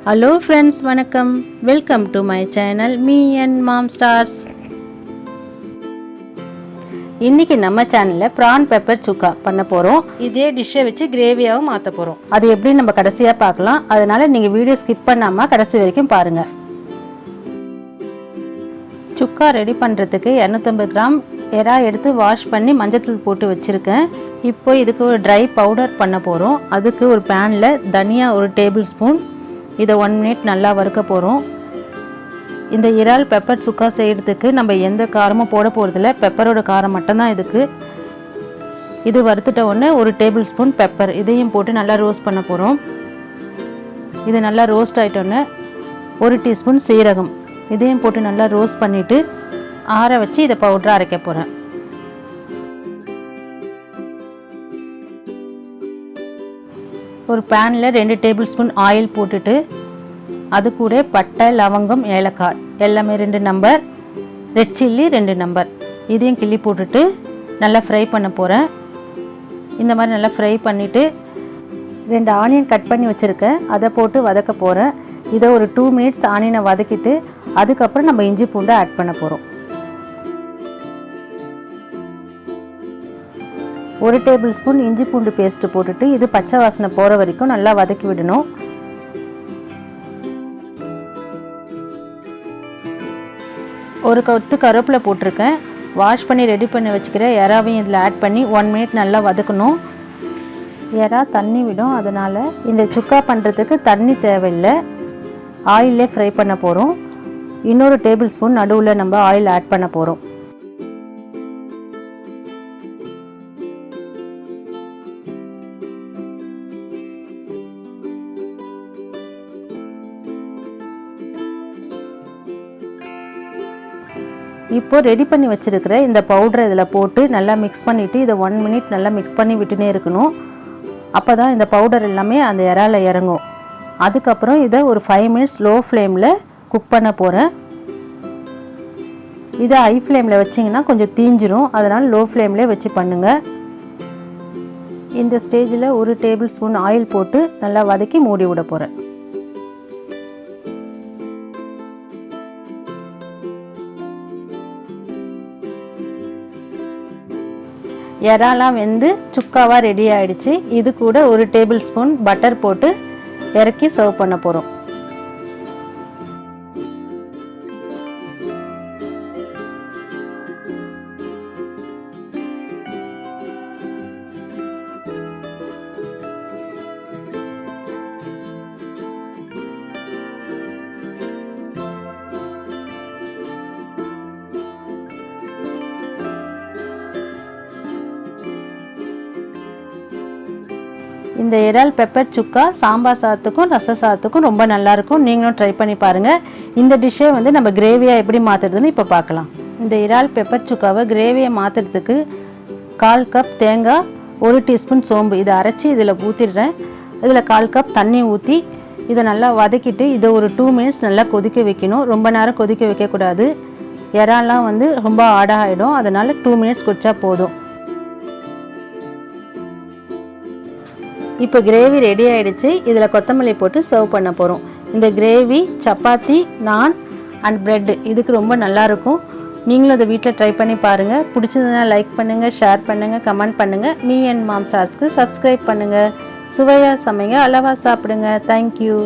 Hello friends, வணக்கம். Welcome to my channel Me&Mom stars. இன்னைக்கு நம்ம சேனல்ல prawn pepper சுக்கா பண்ண போறோம். இதே டிஷ்ஷை வச்சு கிரேவியாவும் மாத்த போறோம். அது எப்படி நம்ம கடைசியா பார்க்கலாம். அதனால நீங்க வீடியோ ஸ்கிப் பண்ணாம கடைசி வரைக்கும் பாருங்க. சுக்கா ரெடி பண்றதுக்கு 250 கிராம் எறா எடுத்து வாஷ் பண்ணி மஞ்சள் போட்டு வச்சிருக்கேன். இப்போ இதுக்கு ஒரு ட்ரை பவுடர் பண்ண போறோம். அதுக்கு ஒரு panல தனியா ஒரு டேபிள் ஸ்பூன் இதை 1 மினிட் நல்லா வறுக்க போகிறோம். இந்த இறால் பெப்பர் சுக்கா செய்கிறதுக்கு நம்ம எந்த காரமும் போட போகிறதில்ல, பெப்பரோட காரம் மட்டும்தான் இதுக்கு. இது வறுத்துட்ட உடனே ஒரு டேபிள் ஸ்பூன் பெப்பர் இதையும் போட்டு நல்லா ரோஸ்ட் பண்ண போகிறோம். இது நல்லா ரோஸ்ட் ஆகிட்டோன்னே ஒரு டீஸ்பூன் சீரகம் இதையும் போட்டு நல்லா ரோஸ்ட் பண்ணிவிட்டு ஆற வச்சு இதை பவுடராக அரைக்க போகிறேன். ஒரு பேனில் 2 டேபிள் ஸ்பூன் ஆயில் போட்டுட்டு அது கூட பட்டை லவங்கம் ஏலக்காய் எல்லாமே 2 நம்பர், ரெட் சில்லி 2 நம்பர் இதையும் கிள்ளி போட்டுட்டு நல்லா ஃப்ரை பண்ண போகிறேன். இந்த மாதிரி நல்லா ஃப்ரை பண்ணிவிட்டு 2 ஆனியன் கட் பண்ணி வச்சுருக்கேன், அதை போட்டு வதக்க போகிறேன். இதை ஒரு 2 மினிட்ஸ் ஆனியனை வதக்கிட்டு அதுக்கப்புறம் நம்ம இஞ்சி பூண்டை ஆட் பண்ண போகிறோம். 1 டேபிள் ஸ்பூன் இஞ்சி பூண்டு பேஸ்ட்டு போட்டுட்டு இது பச்சை வாசனை போகிற வரைக்கும் நல்லா வதக்கி விடணும். ஒரு கொத்து கருவேப்பிலை போட்டிருக்கேன். வாஷ் பண்ணி ரெடி பண்ணி வச்சுக்கிற எறாவையும் இதில் ஆட் பண்ணி 1 மினிட் நல்லா வதக்கணும். எறா தண்ணி விடும், அதனால் இந்த சுக்கா பண்ணுறதுக்கு தண்ணி தேவையில்லை, ஆயிலே ஃப்ரை பண்ண போகிறோம். இன்னொரு டேபிள் ஸ்பூன் நடுவில் நம்ம ஆயில் ஆட் பண்ண போகிறோம். இப்போ ரெடி பண்ணி வச்சுருக்கிற இந்த பவுடரை இதில் போட்டு நல்லா மிக்ஸ் பண்ணிவிட்டு இதை 1 மினிட் நல்லா மிக்ஸ் பண்ணி விட்டுனே இருக்கணும். அப்போ தான் இந்த பவுடர் எல்லாமே அந்த இறால இறங்கும். அதுக்கப்புறம் இதை ஒரு 5 மினிட்ஸ் லோ ஃப்ளேமில் குக் பண்ண போகிறேன். இதை ஹை ஃப்ளேமில் வச்சிங்கன்னா கொஞ்சம் தீஞ்சிரும், அதனால் லோ ஃப்ளேம்லேயே வச்சு பண்ணுங்கள். இந்த ஸ்டேஜில் ஒரு டேபிள் ஸ்பூன் ஆயில் போட்டு நல்லா வதக்கி மூடி விட போகிறேன். எறாலாம் வெந்து சுக்காவாக ரெடி ஆகிடுச்சு. இது கூட ஒரு டேபிள் ஸ்பூன் பட்டர் போட்டு இறக்கி சர்வ் பண்ண போகிறோம். இந்த இறால் பெப்பர் சுக்கா சாம்பார் சாதத்துக்கும் ரச சாதத்துக்கும் ரொம்ப நல்லாயிருக்கும். நீங்களும் ட்ரை பண்ணி பாருங்கள். இந்த டிஷ்ஷை நம்ம கிரேவியாக எப்படி மாற்றுறதுன்னு இப்போ பார்க்கலாம். இந்த இறால் பெப்பர் சுக்காவை கிரேவியை மாற்றுறதுக்கு 1/4 கப் தேங்காய், 1 டீஸ்பூன் சோம்பு இதை அரைச்சி இதில் ஊற்றிடுறேன். இதில் 1/4 கப் தண்ணி ஊற்றி இதை நல்லா வதக்கிட்டு இதை ஒரு 2 மினிட்ஸ் நல்லா கொதிக்க வைக்கணும். ரொம்ப நேரம் கொதிக்க வைக்கக்கூடாது, இறாலாம் ரொம்ப ஆடாகிடும், அதனால் 2 மினிட்ஸ் கொதிச்சா போதும். இப்போ கிரேவி ரெடி ஆகிடுச்சு. இதில் கொத்தமல்லி போட்டு சர்வ் பண்ண போகிறோம். இந்த கிரேவி சப்பாத்தி, நான் அண்ட் ப்ரெட்டு இதுக்கு ரொம்ப நல்லாயிருக்கும். நீங்களும் அதை வீட்டில் ட்ரை பண்ணி பாருங்கள். பிடிச்சதுன்னா லைக் பண்ணுங்கள், ஷேர் பண்ணுங்கள், கமெண்ட் பண்ணுங்கள். Me&Mom ஸ்டார்ஸ்க்கு சப்ஸ்கிரைப் பண்ணுங்கள். சுவையாக சமைங்க, அளவாக சாப்பிடுங்க. தேங்க்யூ.